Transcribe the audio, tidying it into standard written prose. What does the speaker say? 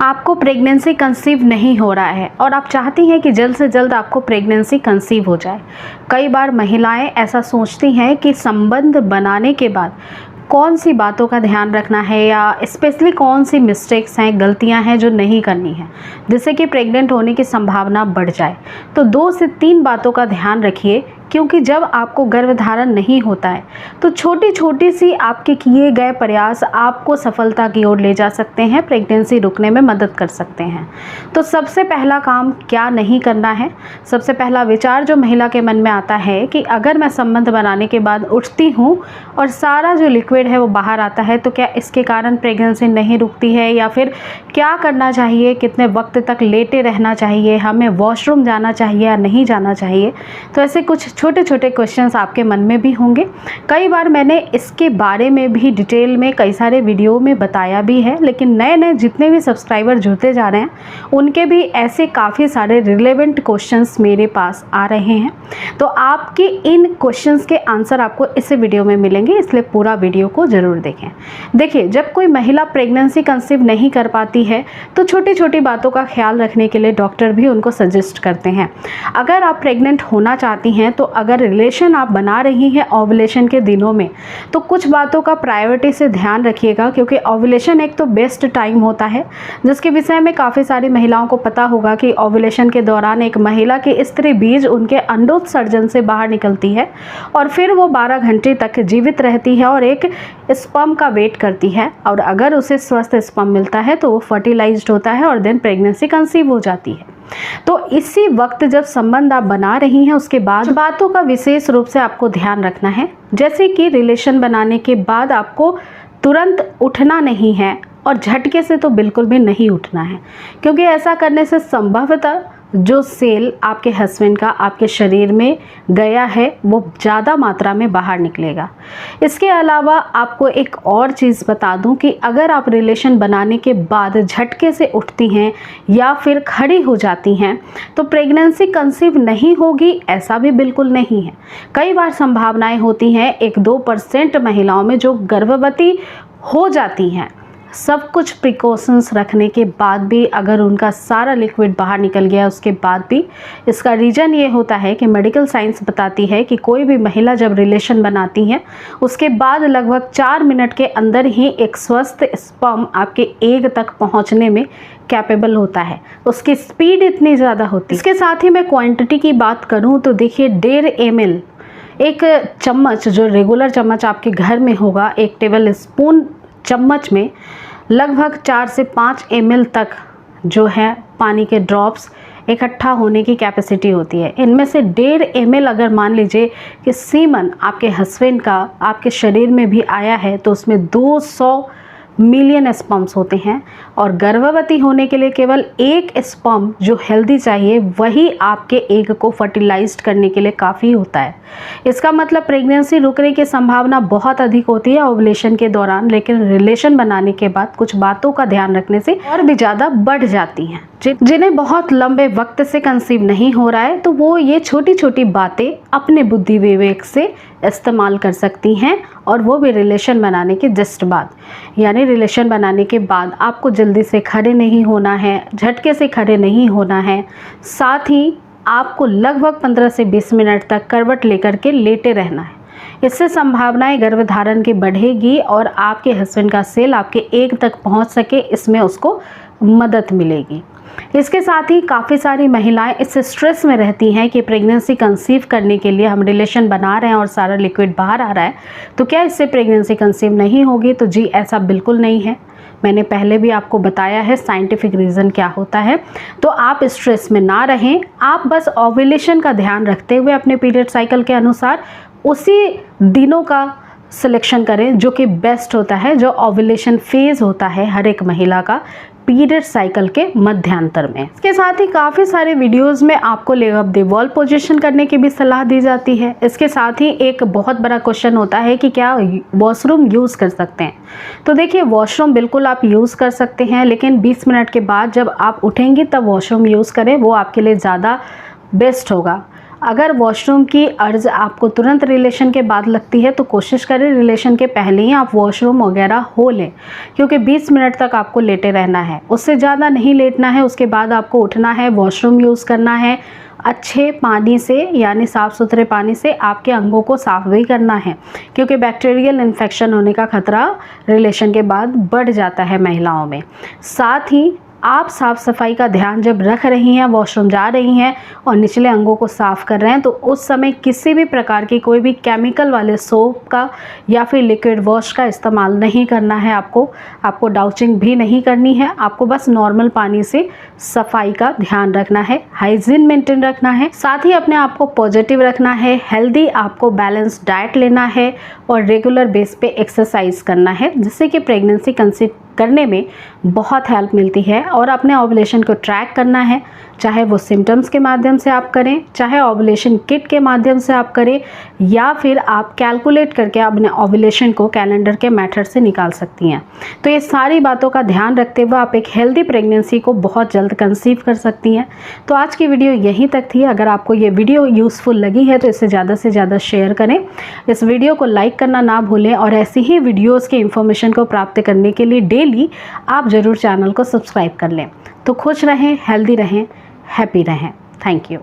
आपको pregnancy conceive नहीं हो रहा है और आप चाहती हैं कि जल्द से जल्द आपको प्रेगनेंसी कंसीव हो जाए। कई बार महिलाएं ऐसा सोचती हैं कि संबंध बनाने के बाद कौन सी बातों का ध्यान रखना है या स्पेशली कौन सी मिस्टेक्स हैं, गलतियां हैं जो नहीं करनी है जिससे कि प्रेग्नेंट होने की संभावना बढ़ जाए। तो 2 से 3 बातों का ध्यान रखिए, क्योंकि जब आपको गर्भधारण नहीं होता है तो छोटी छोटी सी आपके किए गए प्रयास आपको सफलता की ओर ले जा सकते हैं, प्रेगनेंसी रुकने में मदद कर सकते हैं। तो सबसे पहला काम क्या नहीं करना है, सबसे पहला विचार जो महिला के मन में आता है कि अगर मैं संबंध बनाने के बाद उठती हूँ और सारा जो लिक्विड है वो बाहर आता है तो क्या इसके कारण प्रेगनेंसी नहीं रुकती है, या फिर क्या करना चाहिए, कितने वक्त तक लेटे रहना चाहिए, हमें वॉशरूम जाना चाहिए या नहीं जाना चाहिए। तो ऐसे कुछ छोटे छोटे क्वेश्चंस आपके मन में भी होंगे। कई बार मैंने इसके बारे में भी डिटेल में कई सारे वीडियो में बताया भी है, लेकिन नए नए जितने भी सब्सक्राइबर जुड़ते जा रहे हैं उनके भी ऐसे काफ़ी सारे रिलेवेंट क्वेश्चंस मेरे पास आ रहे हैं। तो आपके इन क्वेश्चंस के आंसर आपको इस वीडियो में मिलेंगे, इसलिए पूरा वीडियो को ज़रूर देखें। देखिए, जब कोई महिला प्रेगनेंसी कंसीव नहीं कर पाती है तो छोटी छोटी बातों का ख्याल रखने के लिए डॉक्टर भी उनको सजेस्ट करते हैं। अगर आप प्रेग्नेंट होना चाहती हैं तो अगर रिलेशन आप बना रही हैं ओव्यूलेशन के दिनों में तो कुछ बातों का प्रायोरिटी से ध्यान रखिएगा, क्योंकि ओव्यूलेशन एक तो बेस्ट टाइम होता है जिसके विषय में काफ़ी सारी महिलाओं को पता होगा कि ओव्यूलेशन के दौरान एक महिला की स्त्री बीज उनके अंडोत्सर्जन से बाहर निकलती है और फिर वो 12 घंटे तक जीवित रहती है और एक स्पर्म का वेट करती है, और अगर उसे स्वस्थ स्पर्म मिलता है तो वो फर्टिलाइज्ड होता है और देन प्रेगनेंसी कंसीव हो जाती है। तो इसी वक्त जब संबंध आप बना रही हैं उसके बाद बातों का विशेष रूप से आपको ध्यान रखना है, जैसे कि रिलेशन बनाने के बाद आपको तुरंत उठना नहीं है और झटके से तो बिल्कुल भी नहीं उठना है, क्योंकि ऐसा करने से संभवतः जो सेल आपके हस्बैंड का आपके शरीर में गया है वो ज़्यादा मात्रा में बाहर निकलेगा। इसके अलावा आपको एक और चीज़ बता दूं कि अगर आप रिलेशन बनाने के बाद झटके से उठती हैं या फिर खड़ी हो जाती हैं तो प्रेगनेंसी कंसीव नहीं होगी, ऐसा भी बिल्कुल नहीं है। कई बार संभावनाएं होती हैं 1-2% महिलाओं में जो गर्भवती हो जाती हैं। सब कुछ प्रिकॉशंस रखने के बाद भी अगर उनका सारा लिक्विड बाहर निकल गया उसके बाद भी, इसका रीज़न ये होता है कि मेडिकल साइंस बताती है कि कोई भी महिला जब रिलेशन बनाती है उसके बाद लगभग 4 मिनट के अंदर ही एक स्वस्थ स्पर्म आपके एग तक पहुंचने में कैपेबल होता है, उसकी स्पीड इतनी ज़्यादा होती है। इसके साथ ही मैं क्वांटिटी की बात करूँ तो देखिए 1.5 ml एक चम्मच, जो रेगुलर चम्मच आपके घर में होगा, 1 टेबल स्पून चम्मच में लगभग 4 से 5 ml तक जो है पानी के ड्रॉप्स इकट्ठा होने की कैपेसिटी होती है। इनमें से 1.5 ml अगर मान लीजिए कि सीमन आपके हस्बैंड का आपके शरीर में भी आया है तो उसमें 200 मिलियन स्पर्म्स होते हैं, और गर्भवती होने के लिए केवल एक स्पर्म जो हेल्दी चाहिए वही आपके एग को फर्टिलाइज्ड करने के लिए काफ़ी होता है। इसका मतलब प्रेगनेंसी रुकने की संभावना बहुत अधिक होती है ओव्यूलेशन के दौरान, लेकिन रिलेशन बनाने के बाद कुछ बातों का ध्यान रखने से और भी ज़्यादा बढ़ जाती हैं। जिन्हें बहुत लंबे वक्त से कंसीव नहीं हो रहा है तो वो ये छोटी छोटी बातें अपने बुद्धि विवेक से इस्तेमाल कर सकती हैं, और वो भी रिलेशन बनाने के जस्ट बाद। यानी रिलेशन बनाने के बाद आपको जल्दी से खड़े नहीं होना है, झटके से खड़े नहीं होना है, साथ ही आपको लगभग 15 से 20 मिनट तक करवट लेकर के लेटे रहना है। इससे संभावनाएं गर्भधारण की बढ़ेगी और आपके हस्बैंड का सेल आपके एग तक पहुंच सके, इसमें उसको मदद मिलेगी। इसके साथ ही काफ़ी सारी महिलाएं इस स्ट्रेस में रहती हैं कि प्रेगनेंसी कंसीव करने के लिए हम रिलेशन बना रहे हैं और सारा लिक्विड बाहर आ रहा है तो क्या इससे प्रेगनेंसी कंसीव नहीं होगी। तो जी, ऐसा बिल्कुल नहीं है। मैंने पहले भी आपको बताया है साइंटिफिक रीज़न क्या होता है। तो आप स्ट्रेस में ना रहें, आप बस ओव्यूलेशन का ध्यान रखते हुए अपने पीरियड साइकिल के अनुसार उसी दिनों का सिलेक्शन करें जो कि बेस्ट होता है, जो ओव्यूलेशन फेज़ होता है हर एक महिला का पीरियड साइकिल के मध्यांतर में। इसके साथ ही काफ़ी सारे वीडियोस में आपको leg of the wall position करने की भी सलाह दी जाती है। इसके साथ ही एक बहुत बड़ा क्वेश्चन होता है कि क्या वॉशरूम यूज़ कर सकते हैं। तो देखिए, वॉशरूम बिल्कुल आप यूज़ कर सकते हैं, लेकिन 20 मिनट के बाद जब आप उठेंगी तब वॉशरूम यूज़ करें, वो आपके लिए ज़्यादा बेस्ट होगा। अगर वॉशरूम की अर्ज आपको तुरंत रिलेशन के बाद लगती है तो कोशिश करें रिलेशन के पहले ही आप वॉशरूम वगैरह हो लें, क्योंकि 20 मिनट तक आपको लेटे रहना है, उससे ज़्यादा नहीं लेटना है। उसके बाद आपको उठना है, वॉशरूम यूज़ करना है, अच्छे पानी से यानी साफ़ सुथरे पानी से आपके अंगों को साफ़ भी करना है, क्योंकि बैक्टीरियल इन्फेक्शन होने का खतरा रिलेशन के बाद बढ़ जाता है महिलाओं में। साथ ही आप साफ़ सफाई का ध्यान जब रख रही हैं, वॉशरूम जा रही हैं और निचले अंगों को साफ़ कर रहे हैं, तो उस समय किसी भी प्रकार की कोई भी केमिकल वाले सोप का या फिर लिक्विड वॉश का इस्तेमाल नहीं करना है। आपको डाउचिंग भी नहीं करनी है। आपको बस नॉर्मल पानी से सफाई का ध्यान रखना है, हाइजीन मेंटेन रखना है, साथ ही अपने आप को पॉजिटिव रखना है, हेल्दी आपको बैलेंस डाइट लेना है और रेगुलर बेस पे एक्सरसाइज करना है, जिससे कि प्रेगनेंसी कंसीव करने में बहुत हेल्प मिलती है। और अपने ओवुलेशन को ट्रैक करना है, चाहे वो सिम्टम्स के माध्यम से आप करें, चाहे ओवुलेशन किट के माध्यम से आप करें, या फिर आप कैलकुलेट करके अपने ओवुलेशन को कैलेंडर के मेथड से निकाल सकती हैं। तो ये सारी बातों का ध्यान रखते हुए आप एक हेल्दी प्रेगनेंसी को बहुत जल्द कंसीव कर सकती हैं। तो आज की वीडियो यहीं तक थी। अगर आपको ये वीडियो यूज़फुल लगी है तो इसे ज़्यादा से ज़्यादा शेयर करें, इस वीडियो को लाइक करना ना भूलें, और ऐसी ही वीडियोज़ के इन्फॉर्मेशन को प्राप्त करने के लिए डेली आप ज़रूर चैनल को सब्सक्राइब कर लें। तो खुश रहें, हेल्दी रहें, हैप्पी रहें। Thank you.